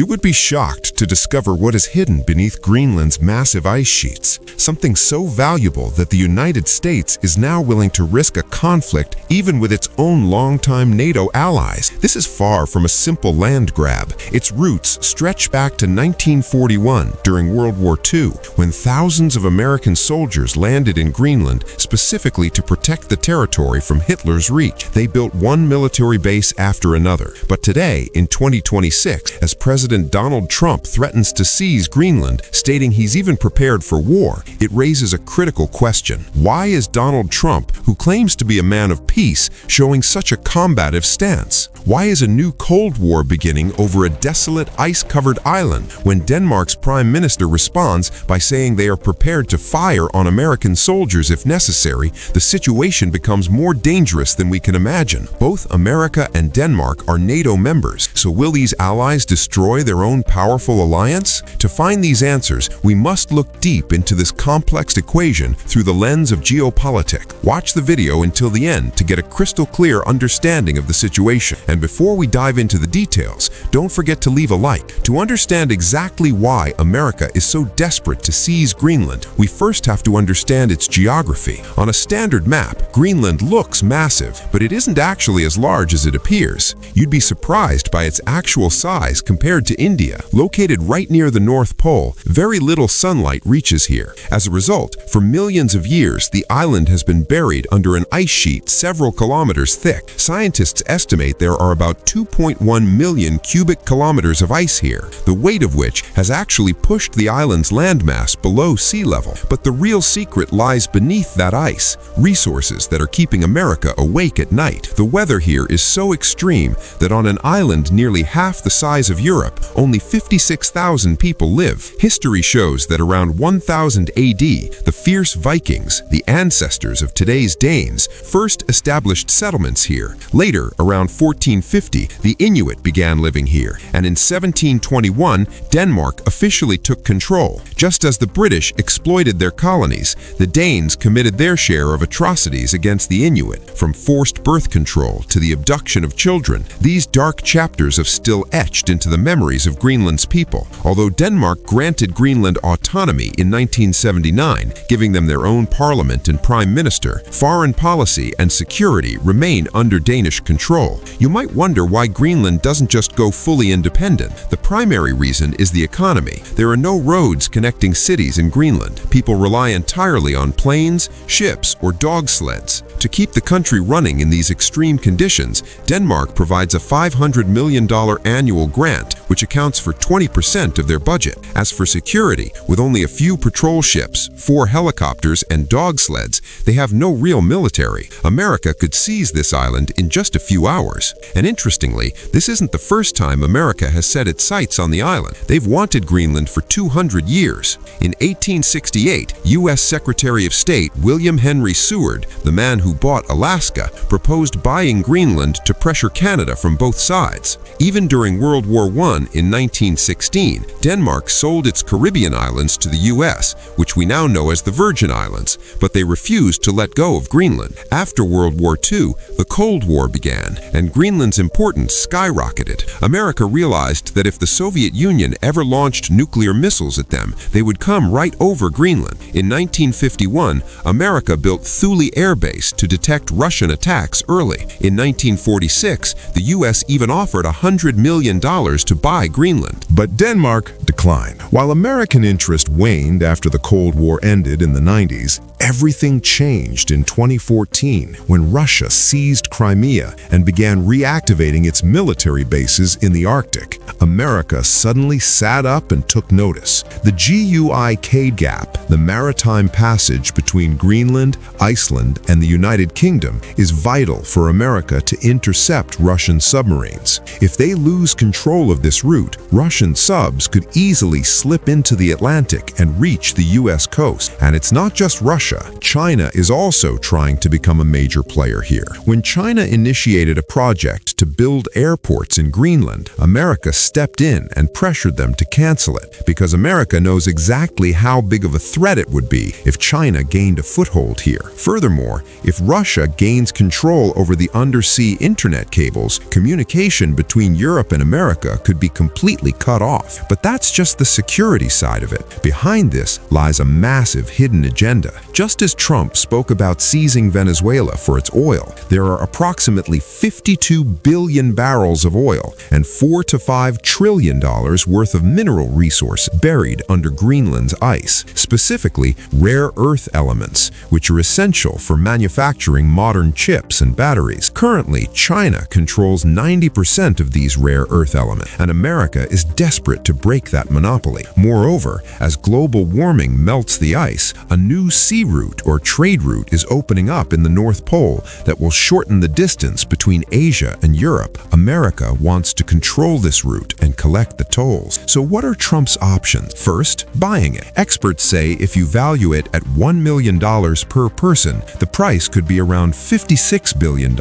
You would be shocked to discover what is hidden beneath Greenland's massive ice sheets, something so valuable that the United States is now willing to risk a conflict even with its own longtime NATO allies. This is far from a simple land grab. Its roots stretch back to 1941 during World War II, when thousands of American soldiers landed in Greenland specifically to protect the territory from Hitler's reach. They built one military base after another. But today, in 2026, as President Donald Trump threatens to seize Greenland, stating he's even prepared for war, it raises a critical question. Why is Donald Trump, who claims to be a man of peace, showing such a combative stance? Why is a new Cold War beginning over a desolate, ice-covered island when Denmark's Prime Minister responds by saying they are prepared to fire on American soldiers if necessary? The situation becomes more dangerous than we can imagine. Both America and Denmark are NATO members, so will these allies destroy their own powerful alliance? To find these answers, we must look deep into this complex equation through the lens of geopolitics. Watch the video until the end to get a crystal clear understanding of the situation. And before we dive into the details, don't forget to leave a like. To understand exactly why America is so desperate to seize Greenland, we first have to understand its geography. On a standard map, Greenland looks massive, but it isn't actually as large as it appears. You'd be surprised by its actual size compared to India. Located right near the North Pole, very little sunlight reaches here. As a result, for millions of years, the island has been buried under an ice sheet several kilometers thick. Scientists estimate there are about 2.1 million cubic kilometers of ice here, the weight of which has actually pushed the island's landmass below sea level. But the real secret lies beneath that ice, resources that are keeping America awake at night. The weather here is so extreme that on an island nearly half the size of Europe, only 56,000 people live. History shows that around 1000 AD, the fierce Vikings, the ancestors of today's Danes, first established settlements here. Later, around 1450, the Inuit began living here, and in 1721, Denmark officially took control. Just as the British exploited their colonies, the Danes committed their share of atrocities against the Inuit, from forced birth control to the abduction of children. These dark chapters have still etched into the memories of Greenland's people. Although Denmark granted Greenland autonomy in 1979, giving them their own parliament and prime minister, foreign policy and security remain under Danish control. You might wonder why Greenland doesn't just go fully independent. The primary reason is the economy. There are no roads connecting cities in Greenland. People rely entirely on planes, ships, or dog sleds. To keep the country running in these extreme conditions, Denmark provides a $500 million annual grant, which accounts for 20% of their budget. As for security, with only a few patrol ships, 4 helicopters, and dog sleds, they have no real military. America could seize this island in just a few hours. And interestingly, this isn't the first time America has set its sights on the island. They've wanted Greenland for 200 years. In 1868, U.S. Secretary of State William Henry Seward, the man who bought Alaska, proposed buying Greenland to pressure Canada from both sides. Even during World War I in 1916, Denmark sold its Caribbean islands to the U.S., which we now know as the Virgin Islands, but they refused to let go of Greenland. After World War II, the Cold War began, and Greenland's importance skyrocketed. America realized that if the Soviet Union ever launched nuclear missiles at them, they would come right over Greenland. In 1951, America built Thule Air Base to detect Russian attacks early. In 1946, the U.S. even offered $100 million to buy Greenland. But Denmark declined. While American interest waned after the Cold War ended in the 90s, everything changed in 2014 when Russia seized Crimea and began reactivating its military bases in the Arctic. America suddenly sat up and took notice. The GIUK Gap, the maritime passage between Greenland, Iceland, and the United Kingdom, is vital for America to intercept Russian submarines. If they lose control of this route, Russian subs could easily easily slip into the Atlantic and reach the US coast. And it's not just Russia. China is also trying to become a major player here. When China initiated a project to build airports in Greenland, America stepped in and pressured them to cancel it, because America knows exactly how big of a threat it would be if China gained a foothold here. Furthermore, if Russia gains control over the undersea internet cables, communication between Europe and America could be completely cut off. But that's just the security side of it. Behind this lies a massive hidden agenda. Just as Trump spoke about seizing Venezuela for its oil, there are approximately 52 billion barrels of oil and $4 to $5 trillion worth of mineral resource buried under Greenland's ice, specifically rare earth elements, which are essential for manufacturing modern chips and batteries. Currently, China controls 90% of these rare earth elements, and America is desperate to break that monopoly. Moreover, as global warming melts the ice, a new sea route or trade route is opening up in the North Pole that will shorten the distance between Asia and Europe. America wants to control this route and collect the tolls. So what are Trump's options? First, buying it. Experts say if you value it at $1 million per person, the price could be around $56 billion.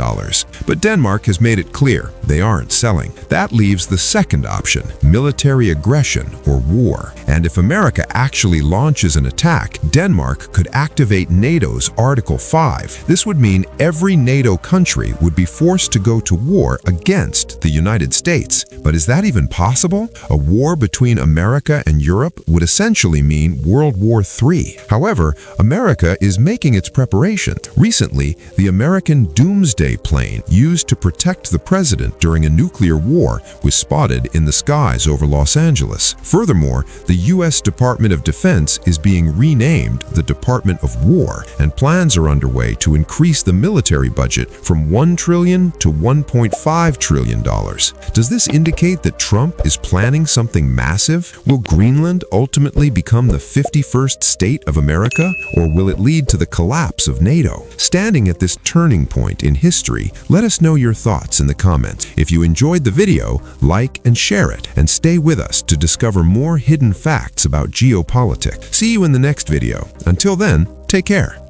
But Denmark has made it clear they aren't selling. That leaves the second option, military aggression or war. And if America actually launches an attack, Denmark could activate NATO's Article 5. This would mean every NATO country would be forced to go to war against the United States. But is that even possible? A war between America and Europe would essentially mean World War III. However, America is making its preparation. Recently, the American Doomsday plane used to protect the president during a nuclear war was spotted in the skies over Los Angeles. Furthermore, the U.S. Department of Defense is being renamed the Department of War, and plans are underway to increase the military budget from $1 trillion to $1.5 trillion. Does this indicate that Trump is planning something massive? Will Greenland ultimately become the 51st state of America, or will it lead to the collapse of NATO? Standing at this turning point in history, let us know your thoughts in the comments. If you enjoyed the video, like and share it, and stay with us to discover more hidden facts about geopolitics. See you in the next video. Until then, take care.